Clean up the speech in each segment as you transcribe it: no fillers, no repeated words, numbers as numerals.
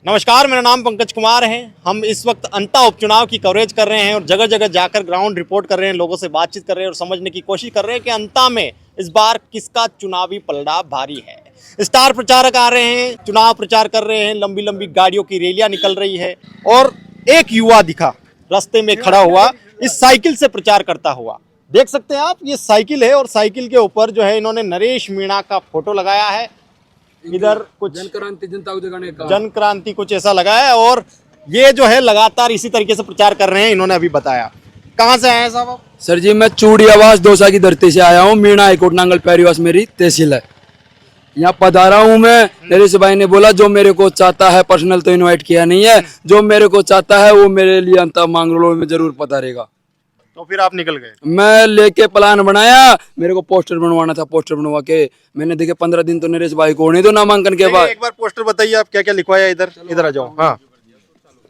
नमस्कार, मेरा नाम पंकज कुमार है। हम इस वक्त अंता उपचुनाव की कवरेज कर रहे हैं और जगह जगह जाकर ग्राउंड रिपोर्ट कर रहे हैं, लोगों से बातचीत कर रहे हैं और समझने की कोशिश कर रहे हैं कि अंता में इस बार किसका चुनावी पलड़ा भारी है। स्टार प्रचारक आ रहे हैं, चुनाव प्रचार कर रहे हैं, लंबी लंबी गाड़ियों की रैलियां निकल रही है और एक युवा दिखा रास्ते में खड़ा हुआ इस साइकिल से प्रचार करता हुआ। देख सकते हैं आप, ये साइकिल है और साइकिल के ऊपर जो है इन्होंने नरेश मीणा का फोटो लगाया है। इधर कुछ जन क्रांति जनता को जगाने का जन क्रांति कुछ ऐसा लगा है और ये जो है लगातार इसी तरीके से प्रचार कर रहे हैं। इन्होंने अभी बताया। कहाँ से आए हैं साहब आप? सर जी, मैं चूड़ी आवास दौसा की धरती से आया हूँ। मीणा हाईकोट नांगल पैरीवास मेरी तहसील है। यहाँ पधारा हूँ मैं। नरेश भाई ने बोला जो मेरे को चाहता है, पर्सनल तो इनवाइट किया नहीं है, जो मेरे को चाहता है वो मेरे लिए अंता मांगरोल में जरूर पधारेगा। तो फिर आप निकल गए? मैं लेके प्लान बनाया, मेरे को पोस्टर बनवाना था। पोस्टर बनवा के मैंने देखे 15 दिन तो नरेश भाई को होने दो नामांकन के बाद। एक बार पोस्टर बताइए आप क्या क्या लिखवाया। इधर इधर आ जाओ। हाँ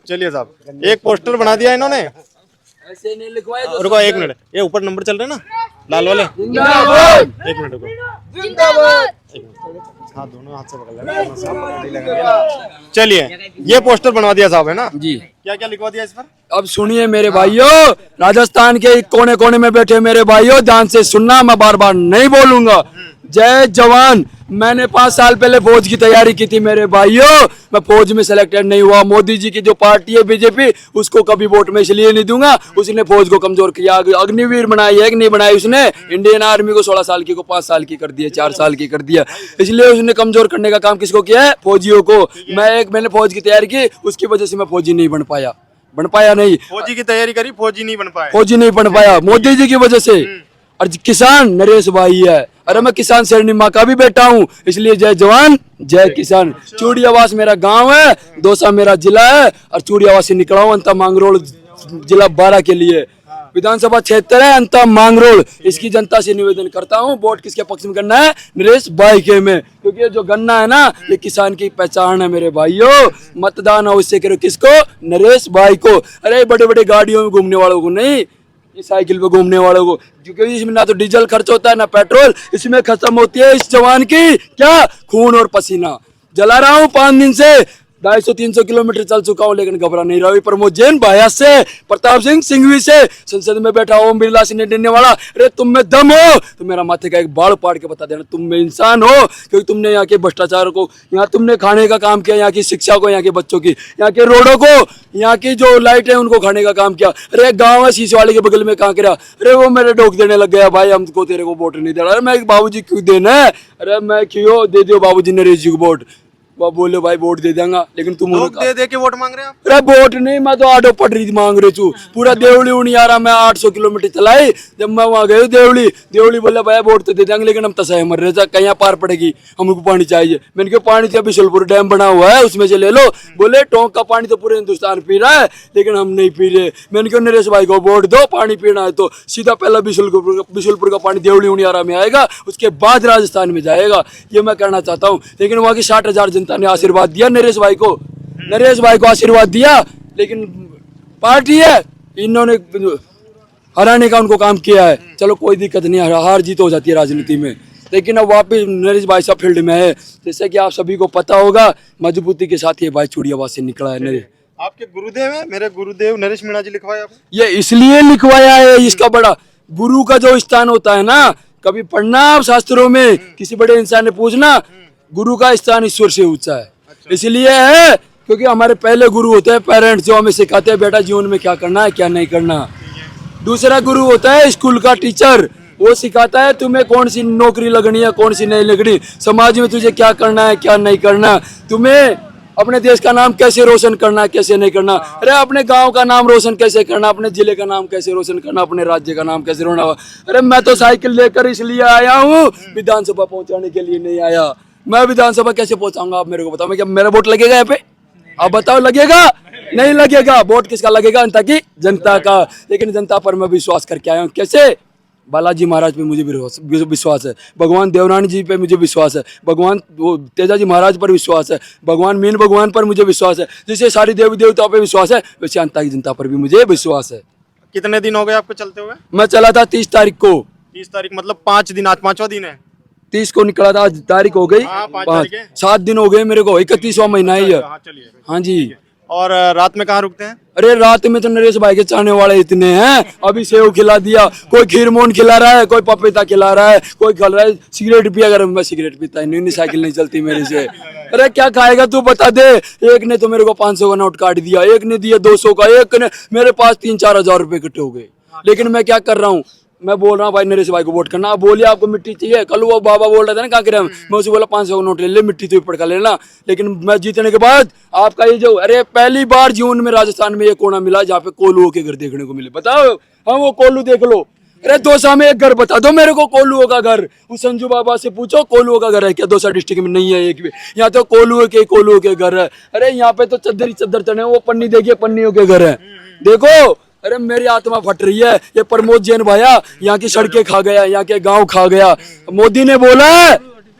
चलिए साहब, एक पोस्टर बना दिया इन्होंने। ऐसे नहीं लिखवाया। रुको एक मिनट, ये ऊपर नंबर चल रहे हैं ना लाल वाले। एक मिनट रुको। हाँ दोनों हाथ से पकड़ लेना। चलिए ये पोस्टर बनवा दिया साहब, है ना जी। क्या क्या लिखवा दिया इस पर? अब सुनिए मेरे भाइयों, राजस्थान के कोने कोने में बैठे मेरे भाइयों, ध्यान से सुनना, मैं बार बार नहीं बोलूंगा। जय जवान। मैंने 5 साल पहले फौज की तैयारी की थी मेरे भाइयों, मैं फौज में सिलेक्टेड नहीं हुआ। मोदी जी की जो पार्टी है बीजेपी, उसको कभी वोट में इसलिए नहीं दूंगा, उसने फौज को कमजोर किया। अग्निवीर बनाई है कि नहीं बनाई उसने? इंडियन आर्मी को 16 साल की को 5 साल की कर दिया, 4 साल की कर दिया। इसलिए उसने कमजोर करने का काम किसको किया है? फौजियों को। मैंने फौज की तैयारी की, उसकी वजह से मैं फौजी नहीं बन पाया नहीं। फौजी की तैयारी करी, फौजी नहीं बन पाया। फौजी नहीं बन पाया मोदी जी की वजह से। और किसान नरेश भाई है। अरे मैं किसान श्रेणी माँ का भी बेटा हूँ, इसलिए जय जवान जय किसान। चूड़ी आवास मेरा गांव है, दौसा मेरा जिला है और चूड़ी आवास से निकला हूँ अंता मांगरोल जिला 12 के लिए। विधानसभा क्षेत्र है अंता मांगरोल। इसकी जनता से निवेदन करता हूँ, वोट किसके पक्ष में करना है? नरेश भाई के में, क्योंकि ये जो गन्ना है ना, ये किसान की पहचान है मेरे भाइयों। मतदान अवश्य करो किसको? नरेश भाई को। अरे बड़े बड़े गाड़ियों में घूमने वालों को नहीं, इस साइकिल पे घूमने वालों को, क्योंकि इसमें ना तो डीजल खर्च होता है ना पेट्रोल। इसमें खत्म होती है इस जवान की क्या? खून और पसीना। जला रहा हूँ 5 दिन से, 250-300 किलोमीटर चल चुका हूँ, लेकिन घबरा नहीं रहा। प्रमोद जैन भाया से, प्रताप सिंह सिंघवी से, संसद में बैठा ओम बिरला से नहीं डरने वाला। अरे तुम में दम हो तो मेरा माथे का एक बाल पाड़ के बता देना तुम में इंसान हो, क्योंकि तुमने यहाँ के भ्रष्टाचार को, यहाँ तुमने खाने का काम किया, यहाँ की शिक्षा को, यहाँ के बच्चों की, यहाँ के रोडों को, यहाँ की जो लाइट है उनको खाने का काम किया। अरे गाँव है शीशे वाले के बगल में कहाँ करा? अरे वो मेरे डोक देने लग गया, भाई हमको तेरे को वोट नहीं दे रहा। अरे मैं बाबूजी क्यों देना है? अरे मैं क्यों दे दियो बाबूजी नरेश जी को वोट? वो बोले भाई वोट दे देंगा, लेकिन तुम दे के वोट मांग रहे हैं आप? अरे वोट नहीं, मैं तो आटो पटरी मांग रही हूँ। पूरा देवली नहीं आ रहा, मैं 800 किलोमीटर चलाई। जब मैं वहाँ गई देवली बोले भाई वोट तो दे देंगे, लेकिन हम तसाए मर रहे थे, कहीं पार पड़ेगी, हमको पानी चाहिए। मैंने कहा पानी तो बिशुलपुर डैम बना हुआ है, उसमें से ले लो। बोले टोंक का पानी तो पूरे हिंदुस्तान पी रहा है, लेकिन हम नहीं पी रहे। मैंने कहा नरेश भाई को वोट दो, पानी पीना है तो सीधा पहला बिशुलपुर का पानी देवली उनियारा में आएगा, उसके बाद राजस्थान में जाएगा। ये मैं कहना चाहता हूँ। लेकिन वहाँ की 60,000 जनता ने आशीर्वाद दिया नरेश भाई को आशीर्वाद दिया, लेकिन पार्टी है, इन्होंने हराने का उनको काम किया है। चलो कोई दिक्कत नहीं, हार जीत हो जाती है राजनीति में, लेकिन अब वापस नरेश भाई सब फील्ड में है। जैसे कि आप सभी को पता होगा, मजबूती के साथ ये भाई चूड़ी आवास से निकला है। नरेश आपके गुरुदेव है? मेरे गुरुदेव नरेश मीणा जी लिखवाया आपने? ये इसलिए लिखवाया है, इसका बड़ा गुरु का जो स्थान होता है ना, कभी पढ़ना आप शास्त्रों में, किसी बड़े इंसान ने पूछना, गुरु का स्थान ईश्वर से ऊंचा है। इसलिए है क्योंकि हमारे पहले गुरु होते हैं पेरेंट्स, जो हमें सिखाते हैं बेटा जीवन में क्या करना है क्या नहीं करना। दूसरा गुरु होता है स्कूल का टीचर, वो सिखाता है तुम्हें कौन सी नौकरी लगनी है कौन सी नहीं लगनी, समाज में तुझे क्या करना है क्या नहीं करना, तुम्हें अपने देश का नाम कैसे रोशन करना है कैसे नहीं करना। अरे अपने गांव का नाम रोशन कैसे करना, अपने जिले का नाम कैसे रोशन करना, अपने राज्य का नाम कैसे रोना। अरे मैं तो साइकिल लेकर इसलिए आया हूँ, विधानसभा पहुंचाने के लिए नहीं आया। मैं विधानसभा कैसे पहुंचाऊंगा आप मेरे को बताओ? मैं क्या मेरा वोट लगेगा यहाँ पे? आप बताओ लगेगा नहीं लगेगा? वोट किसका लगेगा? अंता की जनता का। लेकिन जनता पर मैं विश्वास करके आया हूँ। कैसे? बालाजी महाराज पे मुझे विश्वास है, भगवान देवरानी जी पे मुझे विश्वास है, भगवान तेजाजी महाराज पर विश्वास है, भगवान मीन भगवान पर मुझे विश्वास है। जैसे सारी देवी देवताओं पे विश्वास है, वैसे अंता की जनता पर भी मुझे विश्वास है। कितने दिन हो गए आपको चलते हुए? मैं चला था 30 तारीख को। 30 तारीख मतलब 5 दिन, आज 5वां दिन है। 30 को निकला था, आज तारीख हो गई हाँ, 5 5 तारीख है। 7 दिन हो गए मेरे को, 31वां महीना है ये। हाँ चलिए। हाँ जी। और रात में कहाँ रुकते हैं? अरे रात में तो नरेश भाई के चाहने वाले इतने हैं, अभी सेव खिला दिया, कोई खीर मोहन खिला रहा है, कोई पपीता खिला रहा है, कोई खिला रहा है सिगरेट पिया। अगर मैं सिगरेट पीता ही नहीं, साइकिल नहीं चलती मेरे से। अरे क्या खाएगा तू बता दे। एक ने तो मेरे को 500 का नोट काट दिया, एक ने दिया 200 का, एक ने मेरे पास 3-4 हजार रुपए इकट्ठे हो गए। लेकिन मैं क्या कर रहा हूँ, मैं बोल रहा हूँ भाई नरेश भाई को वोट करना। आप बोलिए आपको मिट्टी चाहिए, कल वो बाबा बोल रहा था ना क्या करें, मैं उसे बोला 500 का नोट ले ले, मिट्टी तो पड़का लेना। लेकिन मैं जीतने के बाद आपका ये जो, अरे पहली बार जीवन में राजस्थान में ये कोना मिला जहाँ पे कोल्हुओं के घर देखने को मिले। बताओ, हाँ वो कोल्हू देख लो। अरे दौसा में एक घर बता दो मेरे को कोल्हुओं का घर। उस संजू बाबा से पूछो कोल्हुओं का घर है क्या दौसा डिस्ट्रिक्ट में? नहीं है एक भी। यहाँ तो कोल्हुओं के घर है। अरे यहाँ पे तो चद्दर ही चद्दर चढ़े, वो पन्नी देखिए, पन्नियों के घर है। देखो, अरे मेरी आत्मा फट रही है। ये प्रमोद जैन भाया यहाँ की सड़कें खा गया, यहाँ के गांव खा गया। मोदी ने बोला है,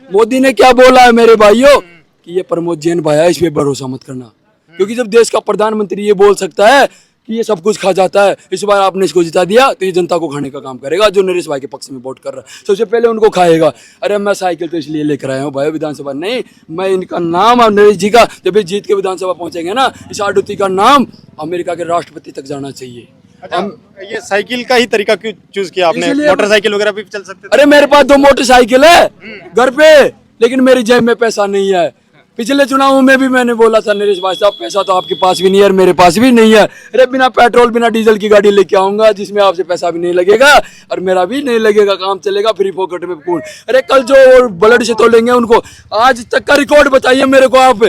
मोदी ने क्या बोला है मेरे भाइयों, कि ये प्रमोद जैन भाया इस पे भरोसा मत करना। क्योंकि जब देश का प्रधानमंत्री ये बोल सकता है कि ये सब कुछ खा जाता है, इस बार आपने इसको जिता दिया तो ये जनता को खाने का काम करेगा। जो नरेश भाई के पक्ष में वोट कर रहा है सबसे पहले उनको खाएगा। अरे मैं साइकिल तो इसलिए लेकर आया हूँ भाई, विधानसभा नहीं, मैं इनका नाम और नरेश जी का जब ये जीत के विधानसभा पहुंचेंगे ना, इस आडुती का नाम अमेरिका के राष्ट्रपति तक जाना चाहिए। अच्छा, ये साइकिल का ही तरीका क्यों चूज किया आपने? मोटरसाइकिल वगैरह भी चल सकते थे? अरे मेरे पास 2 मोटरसाइकिल है घर पे, लेकिन मेरी जेब में पैसा नहीं है। पिछले चुनाव में भी मैंने बोला था नरेश भाई साहब पैसा तो आपके पास भी नहीं है और मेरे पास भी नहीं है। अरे बिना पेट्रोल बिना डीजल की गाड़ी लेके आऊंगा जिसमें आपसे पैसा भी नहीं लगेगा और मेरा भी नहीं लगेगा, काम चलेगा फ्री पॉकेट में पूर्ण। अरे कल जो ब्लड से तोलेंगे उनको, आज तक का रिकॉर्ड बताइए मेरे को आप।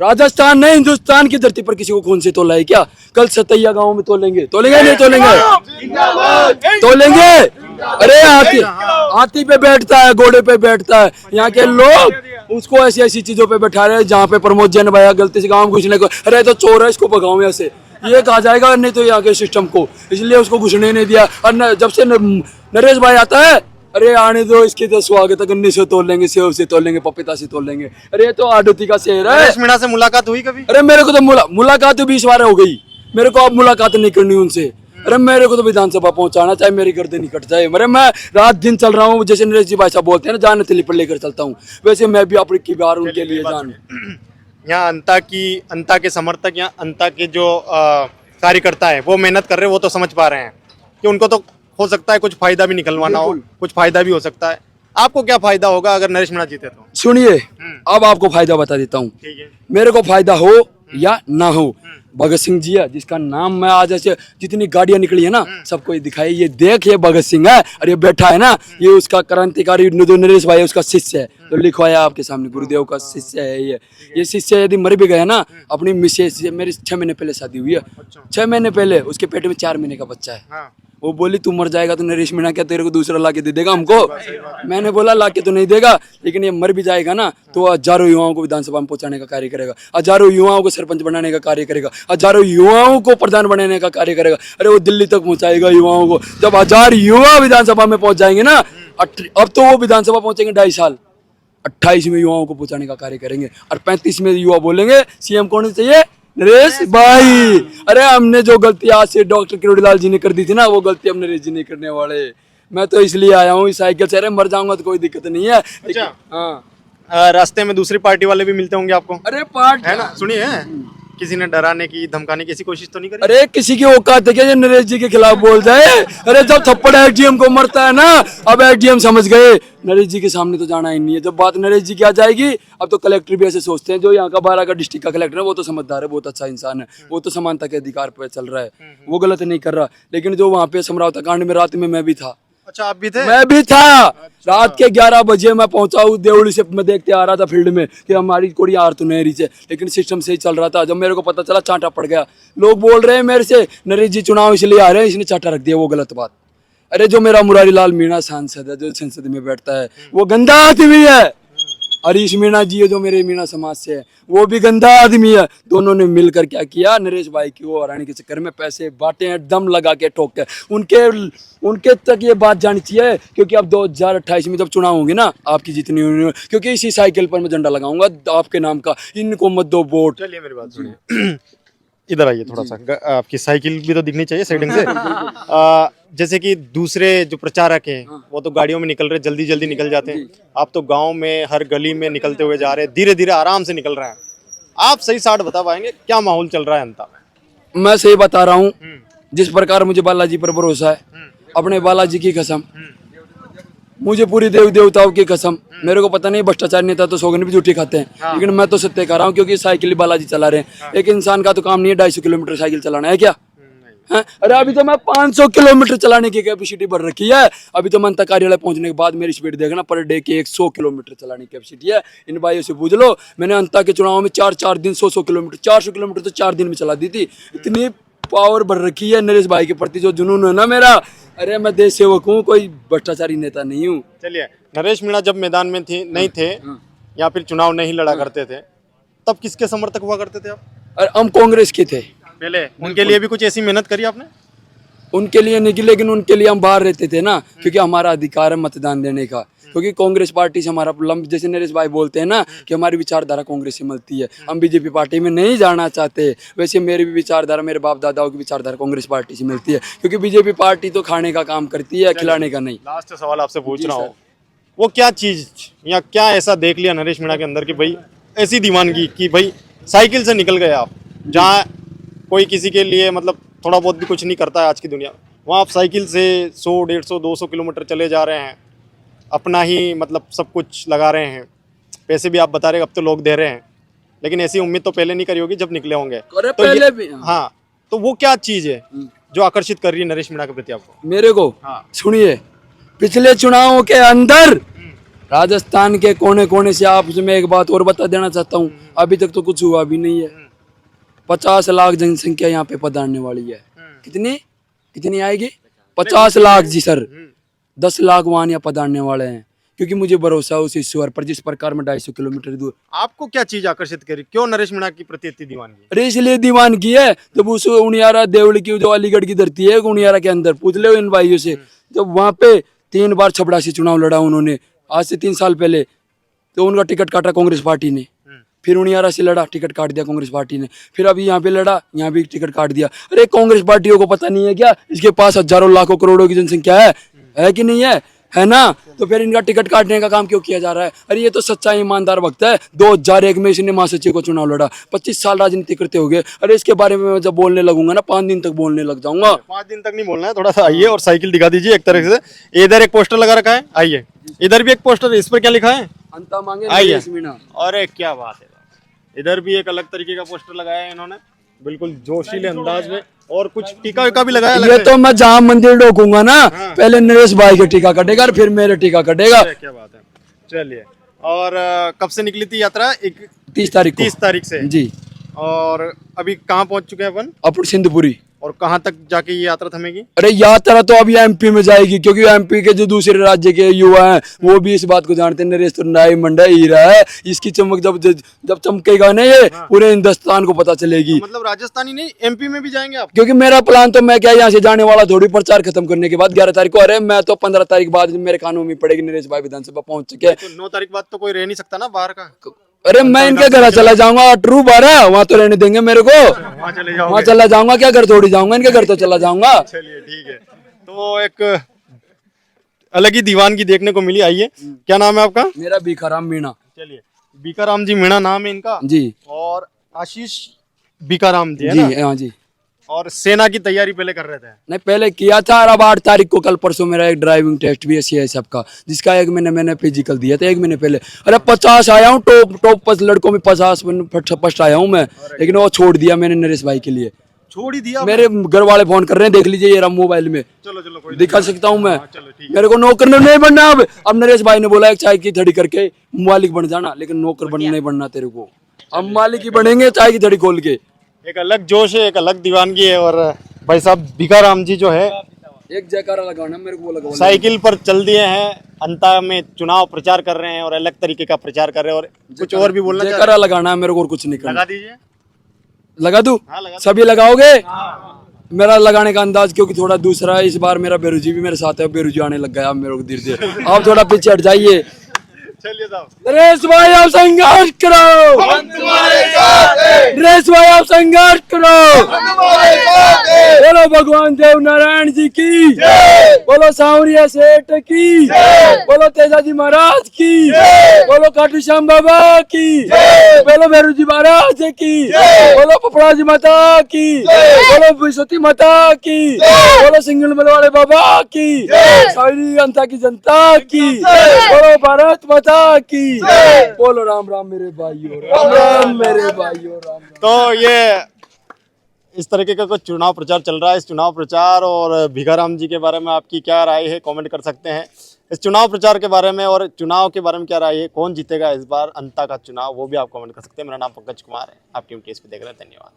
राजस्थान नहीं, हिंदुस्तान की धरती पर किसी को खून से तोला है क्या? कल सतैया गांव में तोलेंगे, तोलेंगे नहीं तोलेंगे? तोलेंगे। अरे हाथी पे बैठता है, घोड़े पे बैठता है, यहाँ के लोग उसको ऐसी ऐसी चीजों पे बैठा रहे हैं जहाँ पे प्रमोद जैन भाई गलती से गांव में घुसने को, अरे तो चोर है इसको भगाओ यहाँ से, ये कहा जाएगा नहीं तो यहाँ के सिस्टम को, इसलिए उसको घुसने नहीं दिया। और जब से नरेश भाई आता है, अरे आने दो इसके तो स्वागत है, गन्ने से तोड़ लेंगे, सेव से तोड़ लेंगे, पपीता से तोड़ लेंगे। अरे ये तो आडुती का शहर है। नरेश मीणा से मुलाकात हुई कभी? अरे मेरे को तो मुलाकात 20 बार हो गई, मेरे को अब मुलाकात नहीं करनी उनसे। अरे मेरे को तो विधानसभा पहुंचाना, चाहे मेरी गर्दन निकट जाए। अरे मैं रात दिन चल रहा हूँ, जैसे नरेश जी भाई साहब बोलते हैं ना, जान तिली पर लेकर चलता हूँ, वैसे मैं भी अपनी की बार उनके लिए जान। यहाँ अंता के समर्थक, यहाँ अंता के जो कार्यकर्ता है वो मेहनत कर रहे हैं, वो तो समझ पा रहे हैं कि उनको तो हो सकता है कुछ फायदा भी निकलवाना हो, कुछ फायदा भी हो सकता है। आपको क्या फायदा होगा अगर नरेश मीणा जीते तो? सुनिए, अब आपको फायदा बता देता हूँ। मेरे को फायदा हो या ना हो, भगत सिंह जी है जिसका नाम मैं आज ऐसे जितनी गाड़ियां निकली है ना सबको ये दिखाई, ये देख ये भगत सिंह है और ये बैठा है ना, ये उसका क्रांतिकारी जो नरेश भाई है उसका शिष्य है, तो लिखवाया आपके सामने, गुरुदेव का शिष्य है ये शिष्य यदि मर भी गया ना, अपनी मिसेज से मेरी 6 महीने पहले शादी हुई है, 6 महीने पहले, उसके पेट में 4 महीने का बच्चा है। वो बोली तू मर जाएगा तो नरेश मीणा क्या तेरे को दूसरा लाके दे देगा हमको? मैंने बोला लाके तो नहीं देगा, लेकिन ये मर भी जाएगा ना तो हजारों युवाओं को विधानसभा में पहुंचाने का कार्य करेगा, हजारों युवाओं को सरपंच बनाने का कार्य करेगा, हजारों युवाओं को प्रधान बनाने का कार्य करेगा। अरे वो दिल्ली तक पहुंचाएगा युवाओं को। जब 1000 युवा विधानसभा में पहुंच जाएंगे ना, अब तो वो विधानसभा पहुंचेंगे 2.5 साल, 28 में युवाओं को पहुंचाने का कार्य करेंगे और 35 में युवा बोलेंगे सीएम कौन चाहिए? नरेश भाई। अरे हमने जो गलती आज से डॉक्टर किरोड़ीलाल जी ने कर दी थी ना, वो गलती अब नरेश जी नहीं करने वाले। मैं तो इसलिए आया हूँ इस साइकिल से। अरे मर जाऊंगा तो कोई दिक्कत नहीं है। अच्छा। हाँ, रास्ते में दूसरी पार्टी वाले भी मिलते होंगे आपको? अरे पार्ट है ना, सुनिए, किसी ने डराने की धमकाने की ऐसी कोशिश तो नहीं करी? अरे किसी की औकात है क्या ये नरेश जी के खिलाफ बोल जाए? अरे जब थप्पड़ एसडीएम को मरता है ना, अब एसडीएम समझ गए नरेश जी के सामने तो जाना ही नहीं है। जब बात नरेश जी की आ जाएगी, अब तो कलेक्टर भी ऐसे सोचते हैं, जो यहाँ का 12 का डिस्ट्रिक्ट का कलेक्टर है वो तो समझदार है, बहुत अच्छा इंसान है, वो तो समानता के अधिकार पर चल रहा है, वो गलत नहीं कर रहा। लेकिन जो वहाँ पे समरावता कांड में रात में मैं भी था। अच्छा, आप भी थे? मैं भी था। रात के 11 बजे मैं पहुंचा हूँ देवली से, मैं देखते आ रहा था फील्ड में कि हमारी कोई हार तो नहीं रही है, लेकिन सिस्टम सही चल रहा था। जब मेरे को पता चला चांटा पड़ गया। लोग बोल रहे हैं मेरे से नरेश जी चुनाव इसलिए आ रहे हैं, इसने चांटा रख दिया, वो गलत बात। अरे जो मेरा मुरारी लाल मीणा सांसद है, जो संसद में बैठता है, वो गंदा आदमी है। हरीश मीणा जी है जो मेरे मीणा समाज से है, वो भी गंदा आदमी है। दोनों ने मिलकर क्या किया, नरेश भाई की वो हराने के चक्कर में पैसे बांटे हैं, दम लगा के ठोक के। उनके तक ये बात जानी चाहिए, क्योंकि अब 2028 में जब चुनाव होंगे ना, आपकी जितनी होंगे, क्योंकि इसी साइकिल पर मैं झंडा लगाऊंगा आपके नाम का, इनको मत दो वोट। चलिए मेरी बात सुनिए, इधर आइए थोड़ा सा, आपकी साइकिल भी तो दिखनी चाहिए साइडिंग से। जैसे कि दूसरे जो प्रचारक हैं वो तो गाड़ियों में निकल रहे, जल्दी जल्दी निकल जाते हैं, आप तो गांव में हर गली में निकलते हुए जा रहे हैं, धीरे धीरे आराम से निकल रहे हैं। आप सही साठ बता पाएंगे क्या माहौल चल रहा है अंता में? मैं सही बता रहा हूँ, जिस प्रकार मुझे बालाजी पर भरोसा है, अपने बालाजी की कसम, मुझे पूरी देवी देवताओं की कसम, मेरे को पता नहीं भ्रष्टाचार नेता तो सौगंध भी झूठी खाते हैं, लेकिन मैं तो सत्य कह रहा हूँ क्योंकि साइकिल बालाजी चला रहे हैं। एक इंसान का तो काम नहीं है 250 किलोमीटर साइकिल चलाना है क्या? हैं? अरे अभी तो मैं 500 किलोमीटर चलाने की कैपेसिटी बढ़ रखी है। अभी तो मंत्रा कार्यालय पहुंचने के बाद मेरी स्पीड देखना, पर डे की 100 किलोमीटर चलाने की कैपेसिटी है। इन भाइयों से पूछ लो, मैंने अंता के चुनाव में 4 दिन 100 किलोमीटर 400 किलोमीटर तो 4 दिन में चला दी थी। इतनी पावर बढ़ रखी है नरेश भाई के प्रति, जो जुनून है ना मेरा। अरे मैं देश सेवक हूँ, कोई भ्रष्टाचारी नेता नहीं हूँ। चलिए, नरेश मीणा जब मैदान में थे नहीं थे या फिर चुनाव नहीं लड़ा करते थे, तब किसके समर्थक हुआ करते थे आप? और हम कांग्रेस के थे पहले। उनके लिए भी कुछ ऐसी मेहनत करी आपने? उनके लिए नहीं की, लेकिन उनके लिए हम बाहर रहते थे ना, क्योंकि हमारा अधिकार है मतदान देने का। क्योंकि कांग्रेस पार्टी से हमारा लंब, जैसे नरेश भाई बोलते हैं ना कि हमारी विचारधारा कांग्रेस से मिलती है, हम बीजेपी पार्टी में नहीं जाना चाहते। वैसे मेरी भी विचारधारा, मेरे बाप दादाओं की विचारधारा कांग्रेस पार्टी से मिलती है, क्योंकि बीजेपी पार्टी तो खाने का काम करती है, खिलाने का नहीं। लास्ट सवाल आपसे पूछ रहा हूँ, वो क्या चीज या क्या ऐसा देख लिया नरेश मीणा के अंदर कि भाई ऐसी दीवानगी कि भाई साइकिल से निकल गए आप, जहाँ कोई किसी के लिए मतलब थोड़ा बहुत भी कुछ नहीं करता है आज की दुनिया, वहाँ आप साइकिल से 100, 150, 200 किलोमीटर चले जा रहे हैं, अपना ही मतलब सब कुछ लगा रहे हैं, पैसे भी आप बता रहे अब तो लोग दे रहे हैं, लेकिन ऐसी उम्मीद तो पहले नहीं करी होगी जब निकले होंगे। अरे तो पहले भी हाँ, तो वो क्या चीज़ है जो आकर्षित कर रही है नरेश मीणा के प्रति आपको? मेरे को हाँ। सुनिए, पिछले चुनावों के अंदर राजस्थान के कोने कोने से आपसे मैं एक बात और बता देना चाहता हूँ, अभी तक तो कुछ हुआ भी नहीं है। 50 लाख जनसंख्या यहाँ पे पधारने वाली है। कितनी कितनी आएगी? 50 लाख जी सर। 10 लाख वहां यहाँ पधारने वाले हैं, क्योंकि मुझे भरोसा है उस ईश्वर पर, जिस प्रकार में 250 किलोमीटर दूर। आपको क्या चीज आकर्षित करी, क्यों नरेश मीणा की प्रति इतनी दीवानगी? अरे इसलिए दीवानगी है, जब उस उनियारा देवल की जो अलीगढ़ की धरती है उनियारा के अंदर, पूछ लो इन भाइयों से, जब वहां पे 3 बार छपड़ासी चुनाव लड़ा उन्होंने आज से 3 साल पहले, तो उनका टिकट काटा कांग्रेस पार्टी ने। फिर उनियारा से लड़ा, टिकट काट दिया कांग्रेस पार्टी ने। फिर अभी यहाँ पे लड़ा, यहाँ भी टिकट काट दिया। अरे कांग्रेस पार्टियों को पता नहीं है क्या, इसके पास हजारों लाखों करोड़ों की जनसंख्या है कि नहीं है ना? तो फिर इनका टिकट काटने का काम क्यों किया जा रहा है? अरे ये तो सच्चा ईमानदार वक्त है। 2001 में इसने महासचिव को चुनाव लड़ा, 25 साल राजनीति करते हो गए। अरे इसके बारे में मैं जब बोलने लगूंगा ना, 5 दिन तक बोलने लग जाऊंगा। 5 दिन तक नहीं बोलना है, थोड़ा सा आइए और साइकिल दिखा दीजिए एक तरह से। इधर एक पोस्टर लगा रखा है, आइए। इधर भी एक पोस्टर है, इस पर क्या लिखा है? अंता मांगे आइए। नरेश मीणा। अरे क्या बात है, इधर भी एक अलग तरीके का पोस्टर लगाया है इन्होंने, बिल्कुल जोशीले अंदाज में, और कुछ टीका वीका भी लगाया ये तो मैं जहाँ मंदिर ढोकूंगा ना, पहले नरेश भाई के टीका कटेगा और फिर मेरे टीका कटेगा। क्या बात है। चलिए, और कब से निकली थी यात्रा? 30 तारीख को। 30 तारीख से जी। और अभी कहाँ पहुंच चुके हैं अपन, अपन सिंधुपुरी। और कहाँ तक जाके ये यात्रा थमेगी? अरे यात्रा तो अभी एमपी में जाएगी, क्योंकि एमपी के जो दूसरे राज्य के युवा हैं वो भी इस बात को जानते हैं, नरेश तो नाई मंडा हीरा है, इसकी चमक जब चमकेगा ना ये पूरे हिंदुस्तान को पता चलेगी। मतलब राजस्थानी नहीं, एमपी में भी जाएंगे आप? क्योंकि मेरा प्लान तो, मैं क्या यहाँ से जाने वाला थोड़ी, प्रचार खत्म करने के बाद 11 तारीख को। अरे मैं तो 15 तारीख बाद मेरे कानों में पड़ेगी, नरेश भाई विधानसभा पहुंच चुके हैं। तो 9 तारीख बाद तो कोई रह नहीं सकता ना बाहर का? अरे मैं इनके घर चला जाऊंगा, ट्रू 12 वहां तो रहने देंगे मेरे को, वहाँ चले जाओगे? वहां चला जाऊंगा, क्या घर थोड़ी जाऊंगा, इनके घर तो चला जाऊंगा। चलिए ठीक है, तो एक अलग ही दीवानगी देखने को मिली। आइए, क्या नाम है आपका? मेरा भीखाराम मीणा। चलिए, बीकाराम जी मीणा नाम है इनका जी। और आशीष बीकाराम जी है जी ना? हाँ जी। और सेना की तैयारी पहले कर रहे थे? नहीं, पहले किया था, और अब 8 तारीख को कल परसों मेरा एक ड्राइविंग टेस्ट भी है सबका, जिसका 1 महीने मैंने फिजिकल दिया था 1 महीने पहले। अरे 50 आया हूँ, टॉप लड़कों में 50 फर्स्ट आया हूँ मैं, लेकिन वो छोड़ दिया मैंने नरेश भाई के लिए। छोड़ ही दिया? मेरे घर वाले फोन कर रहे हैं, देख लीजिए ये मोबाइल में, चलो चलो, कोई दिखा सकता हूँ मैं। चलो ठीक मेरे को नौकर नहीं बनना अब नरेश भाई ने बोला एक चाय की धड़ी करके मालिक बन जाना, लेकिन नौकर नहीं बनना तेरे को, अब मालिक ही बनेंगे चाय की धड़ी खोल के। एक अलग जोश है, एक अलग दीवानगी है। और भाई साहब बीकाराम जी जो है, एक जयकारा लगाना मेरे को लगा, साइकिल पर चल दिए हैं, अंता में चुनाव प्रचार कर रहे हैं और अलग तरीके का प्रचार कर रहे हैं। और कुछ और भी बोलना चाह रहे जयकारा लगाना है मेरे को, और कुछ नहीं हैं? करना। लगा दीजिए। लगा दूं? हाँ, लगा। सभी लगाओगे? मेरा लगाने का अंदाज क्योंकि थोड़ा दूसरा है, इस बार मेरा बेरुजी भी मेरे साथ है, बेरुजी आने लग गया अब मेरे को धीरे धीरे। आप थोड़ा पीछे हट जाइए। चलिए साहब, नरेश भाई आप संघर्ष करो, हम तुम्हारे साथ हैं, नरेश भाई आप संघर्ष करो। हम तुम्हारे साथ हैं। बोलो भगवान देव नारायण जी की, जय। बोलो सांवरिया सेठ की, जय। बोलो तेजाजी महाराज की, जय। बोलो खाटू श्याम बाबा की, जय। बोलो भैरू जी महाराज की, जय। बोलो पपड़ा जी माता की, जय। बोलो विश्वती माता की, जय। बोलो सिंगल वाले बाबा की, जय। सारी जनता की जनता की, जय। बोलो भारत माता की, जय। बोलो राम राम मेरे भाइयों, राम राम मेरे भाइयों, राम राम। तो ये इस तरीके का कुछ चुनाव प्रचार चल रहा है। इस चुनाव प्रचार और भिखाराम जी के बारे में आपकी क्या राय है, कमेंट कर सकते हैं। इस चुनाव प्रचार के बारे में और चुनाव के बारे में क्या राय है, कौन जीतेगा इस बार अंता का चुनाव, वो भी आप कमेंट कर सकते हैं। मेरा नाम पंकज कुमार है, आप टीम टीएस पे देख रहे हैं। धन्यवाद।